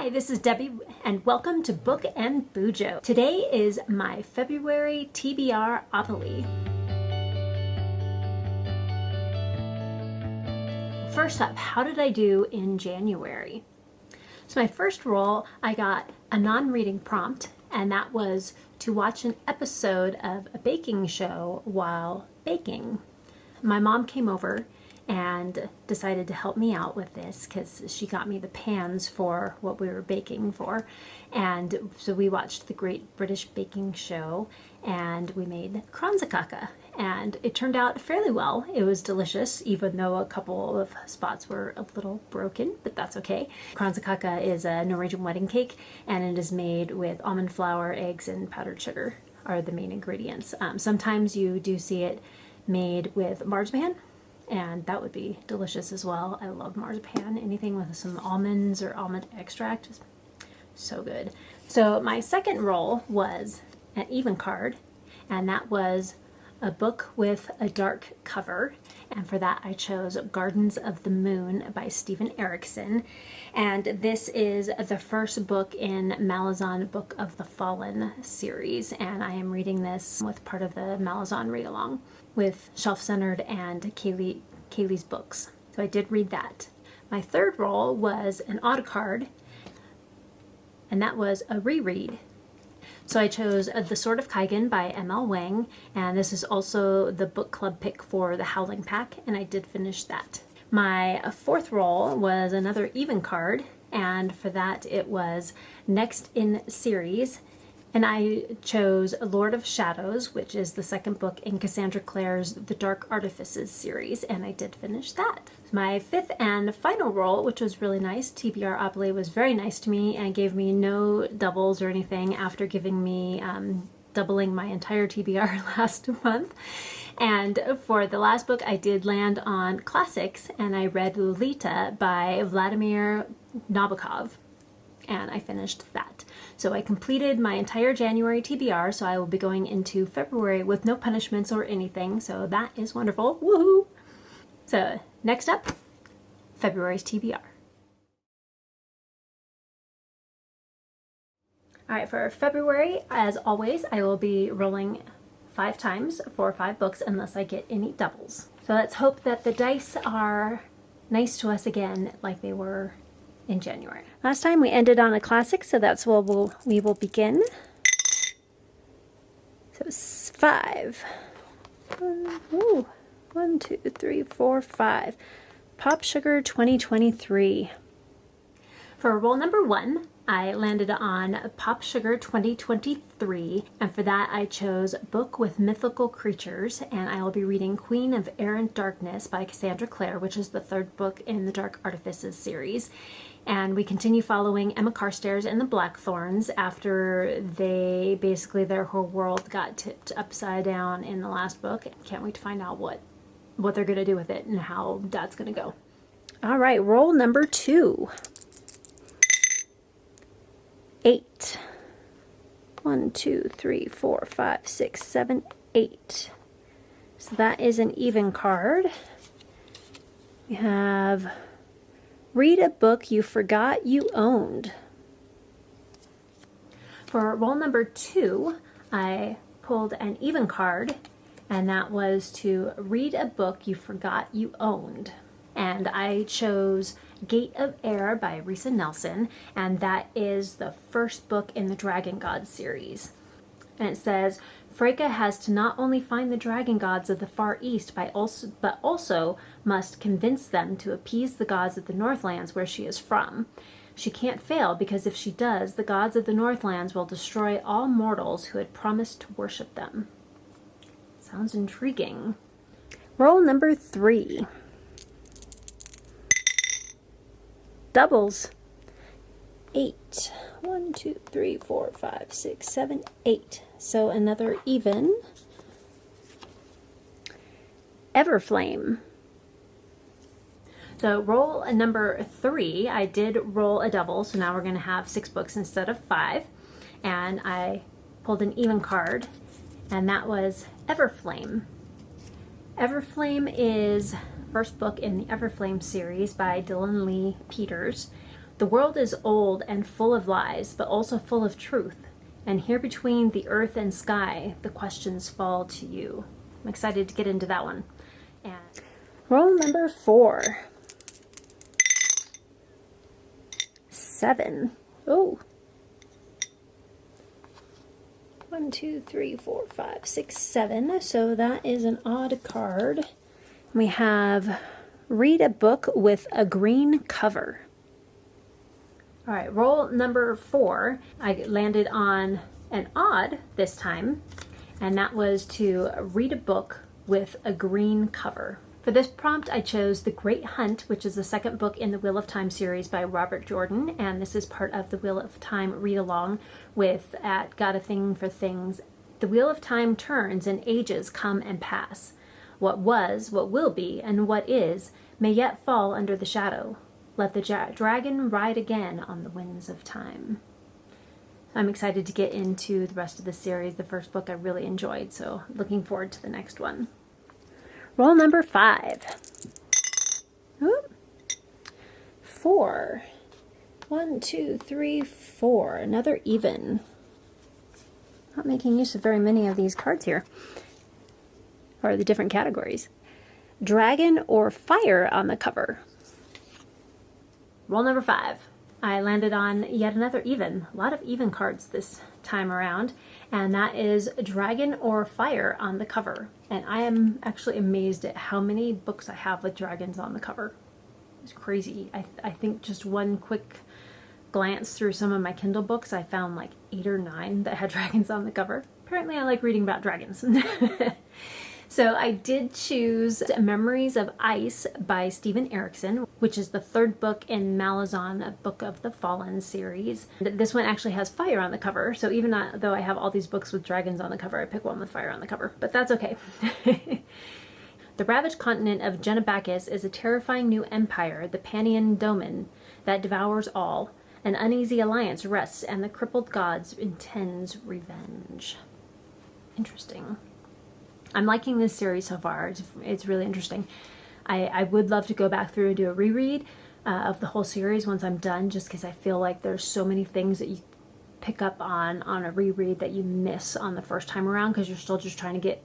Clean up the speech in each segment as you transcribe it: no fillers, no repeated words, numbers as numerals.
Hi, this is Debbie and welcome to Book and Bujo. Today is my February TBRopoly. First up, how did I do in January? So my first roll, I got a non-reading prompt, and that was to watch an episode of a baking show while baking. My mom came over and decided to help me out with this because she got me the pans for what we were baking for. And so we watched the Great British Baking Show and we made kransekake. And it turned out fairly well. It was delicious, even though a couple of spots were a little broken, but that's okay. Kransekake is a Norwegian wedding cake, and it is made with almond flour, eggs, and powdered sugar are the main ingredients. Sometimes you do see it made with marzipan, and that would be delicious as well. I love marzipan. Anything with some almonds or almond extract is so good. So my second roll was an even card, and that was a book with a dark cover, and for that I chose Gardens of the Moon by Stephen Erickson, and this is the first book in Malazan Book of the Fallen series, and I am reading this with part of the Malazan read-along with Shelf Centered and Kaylee's books. So I did read that. My third roll was an odd card, and that was a reread. So I chose The Sword of Kaigan by M.L. Wang, and this is also the book club pick for The Howling Pack, and I did finish that. My fourth roll was another even card, and for that it was Next in Series, and I chose Lord of Shadows, which is the second book in Cassandra Clare's The Dark Artifices series, and I did finish that. My fifth and final roll, which was really nice, TBRopoly was very nice to me and gave me no doubles or anything after giving me doubling my entire TBR last month. And for the last book, I did land on classics, and I read Lolita by Vladimir Nabokov, and I finished that. So I completed my entire January TBR, so I will be going into February with no punishments or anything, so that is wonderful. Woohoo! So next up, February's TBR. All right, for February, as always, I will be rolling 5 times for 5 books unless I get any doubles. So let's hope that the dice are nice to us again like they were in January. Last time we ended on a classic, so that's where we will begin. So it's 5. 1, 2, 3, 4, 5. Pop Sugar 2023. For roll number 1, I landed on Pop Sugar 2023, and for that I chose Book with Mythical Creatures, and I will be reading Queen of Errant Darkness by Cassandra Clare, which is the 3rd book in the Dark Artifices series. And we continue following Emma Carstairs and the Blackthorns after their whole world got tipped upside down in the last book. Can't wait to find out what they're going to do with it and how that's going to go. All right, roll number 2. 8. 1, 2, 3, 4, 5, 6, 7, 8. So that is an even card. We have Read a Book You Forgot You Owned. For roll number 2, I pulled an even card, and that was to Read a Book You Forgot You Owned. And I chose Gate of Air by Risa Nelson, and that is the 1st book in the Dragon Gods series. And it says, Freyka has to not only find the dragon gods of the Far East, but also must convince them to appease the gods of the Northlands where she is from. She can't fail, because if she does, the gods of the Northlands will destroy all mortals who had promised to worship them. Sounds intriguing. Roll number 3. Doubles. 8. 1, 2, 3, 4, 5, 6, 7, 8. So another even. Everflame. So roll number 3, I did roll a double, so now we're going to have 6 books instead of 5. And I pulled an even card, and that was Everflame. Everflame is first book in the Everflame series by Dylan Lee Peters. The world is old and full of lies, but also full of truth. And here between the earth and sky, the questions fall to you. I'm excited to get into that one. And roll number 4. 7. Oh. 1, 2, 3, 4, 5, 6, 7. So that is an odd card. We have read a book with a green cover. All right, roll number 4. I landed on an odd this time, and that was to read a book with a green cover. For this prompt, I chose The Great Hunt, which is the second book in the Wheel of Time series by Robert Jordan, and this is part of the Wheel of Time read-along with at Got a Thing for Things. The Wheel of Time turns and ages come and pass. What was, what will be, and what is may yet fall under the shadow. Let the dragon ride again on the winds of time. I'm excited to get into the rest of the series. The first book I really enjoyed, so looking forward to the next one. Roll number 5. Oop. 4. 1, 2, 3, 4. Another even. Not making use of very many of these cards here, or the different categories. Dragon or fire on the cover. Roll number 5. I landed on yet another even. A lot of even cards this time around, and that is dragon or fire on the cover. And I am actually amazed at how many books I have with dragons on the cover. It's crazy. I think just one quick glance through some of my Kindle books, I found like 8 or 9 that had dragons on the cover. Apparently I like reading about dragons. So I did choose Memories of Ice by Stephen Erickson, which is the 3rd book in Malazan, a Book of the Fallen series. This one actually has fire on the cover, so even though I have all these books with dragons on the cover, I pick one with fire on the cover, but that's okay. The ravaged continent of Genebacus is a terrifying new empire, the Panian Domain, that devours all. An uneasy alliance rests, and the crippled gods intends revenge. Interesting. I'm liking this series so far. It's really interesting. I would love to go back through and do a reread of the whole series once I'm done, just because I feel like there's so many things that you pick up on a reread that you miss on the first time around, because you're still just trying to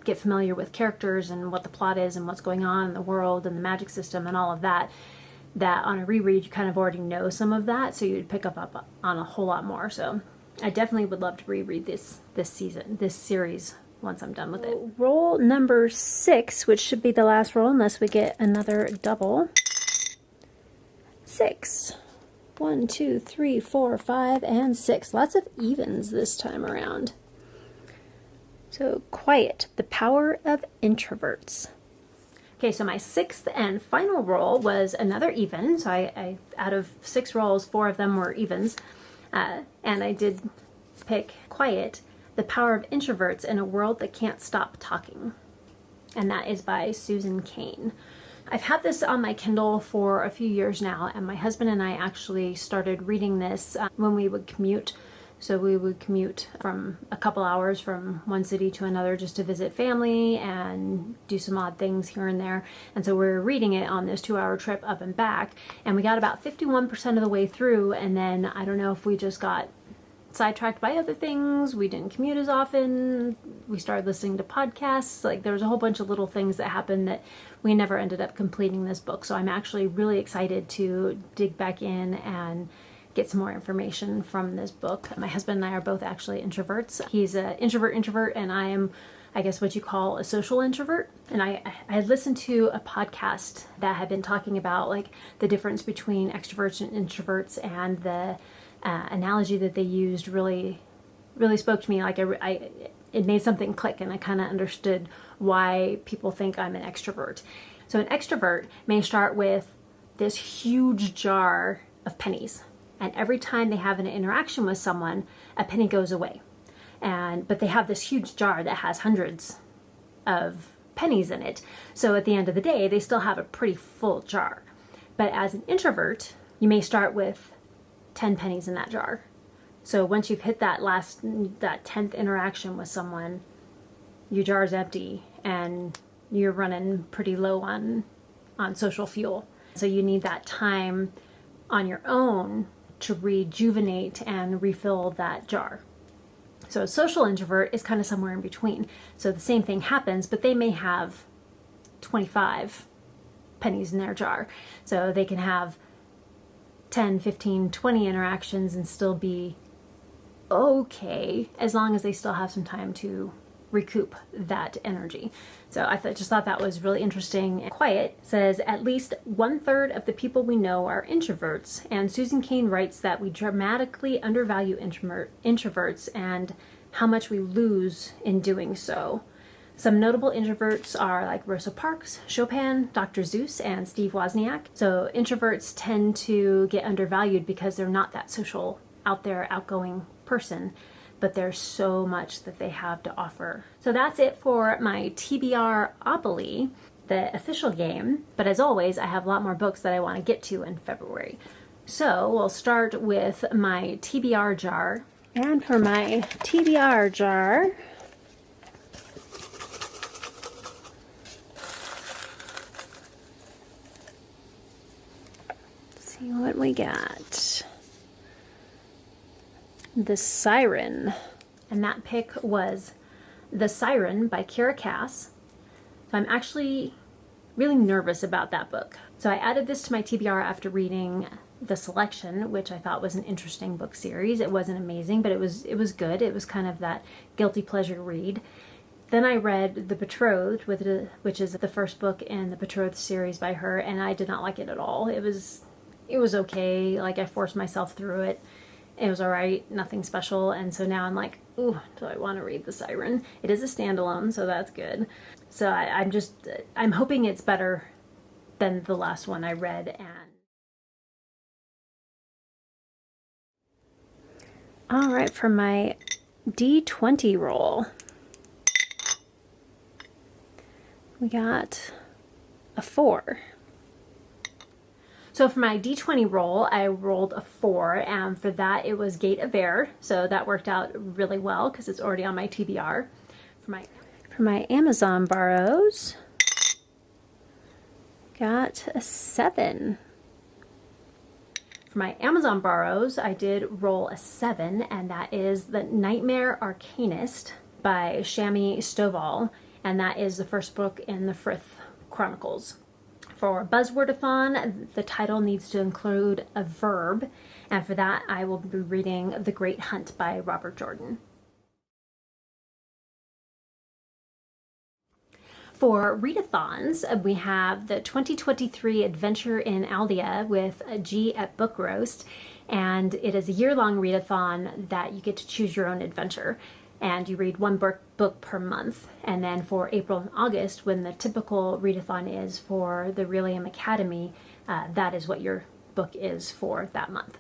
get familiar with characters and what the plot is and what's going on in the world and the magic system and all of that. That on a reread you kind of already know some of that, so you'd pick up on a whole lot more. So I definitely would love to reread this series once I'm done with it. Roll number 6, which should be the last roll unless we get another double. 6. 1, 2, 3, 4, 5, and 6. Lots of evens this time around. So Quiet, the Power of Introverts. Okay, so my 6th and final roll was another even. So I out of 6 rolls, 4 of them were evens. And I did pick Quiet, the Power of Introverts in a World That Can't Stop Talking. And that is by Susan Cain. I've had this on my Kindle for a few years now, and my husband and I actually started reading this when we would commute. So we would commute from a couple hours from one city to another just to visit family and do some odd things here and there. And so we were reading it on this 2-hour trip up and back, and we got about 51% of the way through, and then I don't know if we just got sidetracked by other things, we didn't commute as often, we started listening to podcasts, like there was a whole bunch of little things that happened that we never ended up completing this book. So I'm actually really excited to dig back in and get some more information from this book. My husband and I are both actually introverts. He's an introvert, and I am, I guess, what you call a social introvert. And I had listened to a podcast that had been talking about like the difference between extroverts and introverts, and the analogy that they used really spoke to me. Like it made something click, and I kind of understood why people think I'm an extrovert. So an extrovert may start with this huge jar of pennies, and every time they have an interaction with someone, a penny goes away. But they have this huge jar that has hundreds of pennies in it. So at the end of the day, they still have a pretty full jar. But as an introvert, you may start with 10 pennies in that jar. So once you've hit that 10th interaction with someone, your jar's empty and you're running pretty low on social fuel. So you need that time on your own to rejuvenate and refill that jar. So a social introvert is kind of somewhere in between. So the same thing happens, but they may have 25 pennies in their jar. So they can have 10, 15, 20 interactions and still be okay, as long as they still have some time to recoup that energy. So I just thought that was really interesting. Quiet says at least 1/3 of the people we know are introverts, and Susan Cain writes that we dramatically undervalue introverts and how much we lose in doing so. Some notable introverts are like Rosa Parks, Chopin, Dr. Seuss, and Steve Wozniak. So introverts tend to get undervalued because they're not that social, out there, outgoing person, but there's so much that they have to offer. So that's it for my TBRopoly, the official game. But as always, I have a lot more books that I want to get to in February. So we'll start with my TBR jar. And for my TBR jar, let's see what we got. The Siren, and that pick was The Siren by Kira Cass. So I'm actually really nervous about that book. So I added this to my TBR after reading The Selection, which I thought was an interesting book series. It wasn't amazing, but it was good. It was kind of that guilty pleasure read. Then I read The Betrothed, which is the first book in the Betrothed series by her, and I did not like it at all. It was okay. Like, I forced myself through it. It was all right, nothing special. And so now I'm like, ooh, do I want to read The Siren? It is a standalone, so that's good. So I'm hoping it's better than the last one I read. And all right, for my D20 roll, we got a 4. So for my D20 roll, I rolled a 4, and for that it was Gate of Air, so that worked out really well because it's already on my TBR. For my Amazon borrows, got a 7. For my Amazon borrows, I did roll a 7, and that is The Nightmare Arcanist by Shami Stovall, and that is the first book in the Frith Chronicles. For Buzzwordathon, the title needs to include a verb, and for that I will be reading The Great Hunt by Robert Jordan. For Readathons, we have the 2023 Adventure in Aldea with G at Book Roast, and it is a year-long readathon that you get to choose your own adventure. And you read one book per month. And then for April and August, when the typical readathon is for the Readalongs Academy, that is what your book is for that month.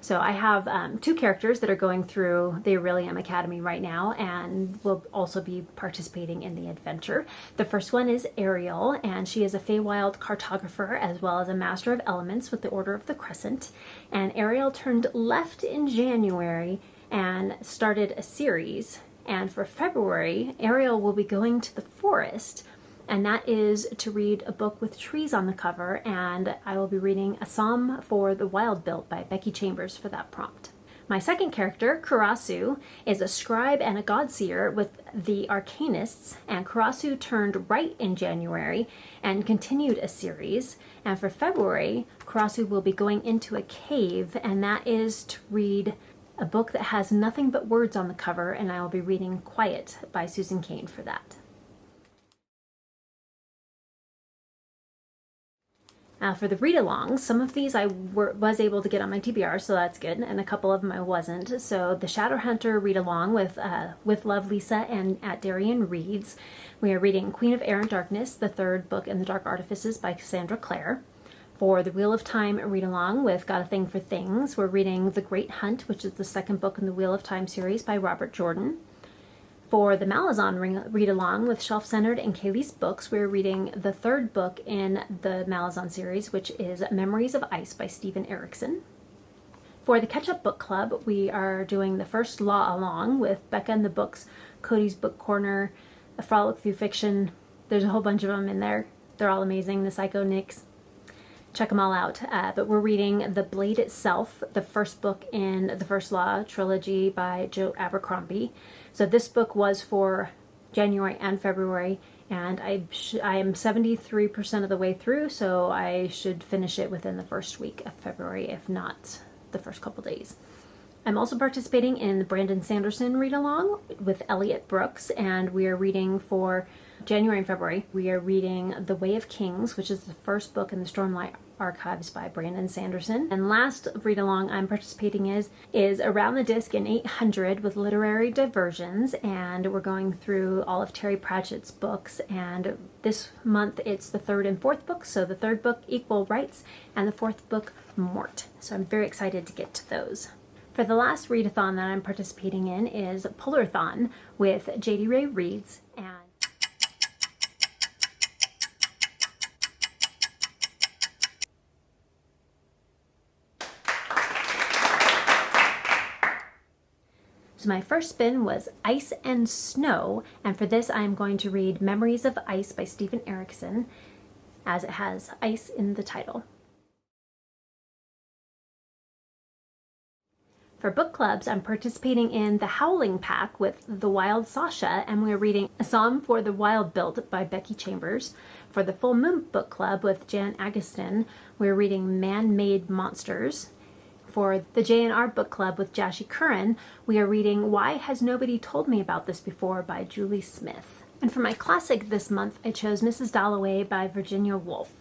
So I have 2 characters that are going through the Readalongs Academy right now and will also be participating in the adventure. The first one is Ariel, and she is a Feywild cartographer as well as a Master of Elements with the Order of the Crescent. And Ariel turned left in January and started a series. And for February, Ariel will be going to the forest, and that is to read a book with trees on the cover, and I will be reading A Psalm for the Wild Built by Becky Chambers for that prompt. My second character, Karasu, is a scribe and a godseer with the Arcanists, and Karasu turned right in January and continued a series. And for February, Karasu will be going into a cave, and that is to read a book that has nothing but words on the cover, and I will be reading Quiet by Susan Cain for that. For the read-alongs, some of these I was able to get on my TBR, so that's good, and a couple of them I wasn't. So the Shadowhunter read-along with Love Lisa and at Darien Reads. We are reading Queen of Air and Darkness, the 3rd book in the Dark Artifices by Cassandra Clare. For the Wheel of Time read-along with Got a Thing for Things, we're reading The Great Hunt, which is the 2nd book in the Wheel of Time series by Robert Jordan. For the Malazan read-along with Shelf-Centered and Kaylee's books, we're reading the 3rd book in the Malazan series, which is Memories of Ice by Stephen Erickson. For the Catch-Up Book Club, we are doing the first Law Along with Becca and the Books, Cody's Book Corner, A Frolic Through Fiction. There's a whole bunch of them in there. They're all amazing. The Psycho Nicks. check them all out. But we're reading The Blade Itself, the first book in the First Law trilogy by Joe Abercrombie. So this book was for January and February, and I am 73% of the way through, so I should finish it within the first week of February, if not the first couple days. I'm also participating in the Brandon Sanderson read-along with Elliot Brooks, and we are reading for January and February. We are reading The Way of Kings, which is the first book in the Stormlight Archives by Brandon Sanderson. And last read-along I'm participating is Around the Disc in 800 with Literary Diversions, and we're going through all of Terry Pratchett's books, and this month it's the third and fourth book. So the third book, Equal Rights, and the fourth book, Mort. So I'm very excited to get to those. For the last readathon that I'm participating in is Polathon with J.D. Ray Reads, and so my first spin was Ice and Snow, and for this I'm going to read Memories of Ice by Stephen Erickson, as it has ice in the title. For book clubs, I'm participating in The Howling Pack with The Wild Sasha, and we're reading A Psalm for the Wild Built by Becky Chambers. For the Full Moon Book Club with Jan Agustin, we're reading Man-Made Monsters. For the J&R Book Club with Jashi Curran, we are reading Why Has Nobody Told Me About This Before by Julie Smith. And for my classic this month, I chose Mrs. Dalloway by Virginia Woolf.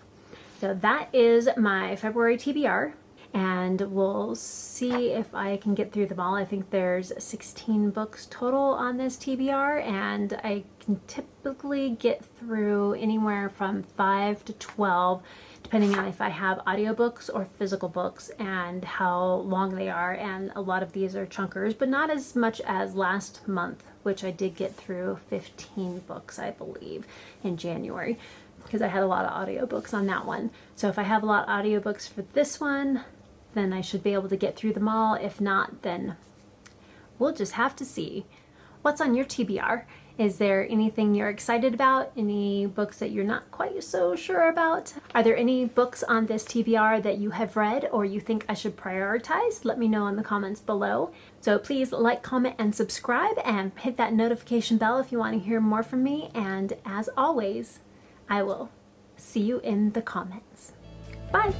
So that is my February TBR. And we'll see if I can get through them all. I think there's 16 books total on this TBR, and I can typically get through anywhere from 5 to 12, depending on if I have audiobooks or physical books and how long they are. And a lot of these are chunkers, but not as much as last month, which I did get through 15 books, I believe, in January, because I had a lot of audiobooks on that one. So if I have a lot of audiobooks for this one, then I should be able to get through them all. If not, then we'll just have to see. What's on your TBR? Is there anything you're excited about? Any books that you're not quite so sure about? Are there any books on this TBR that you have read or you think I should prioritize? Let me know in the comments below. So please like, comment, and subscribe, and hit that notification bell if you want to hear more from me. And as always, I will see you in the comments. Bye!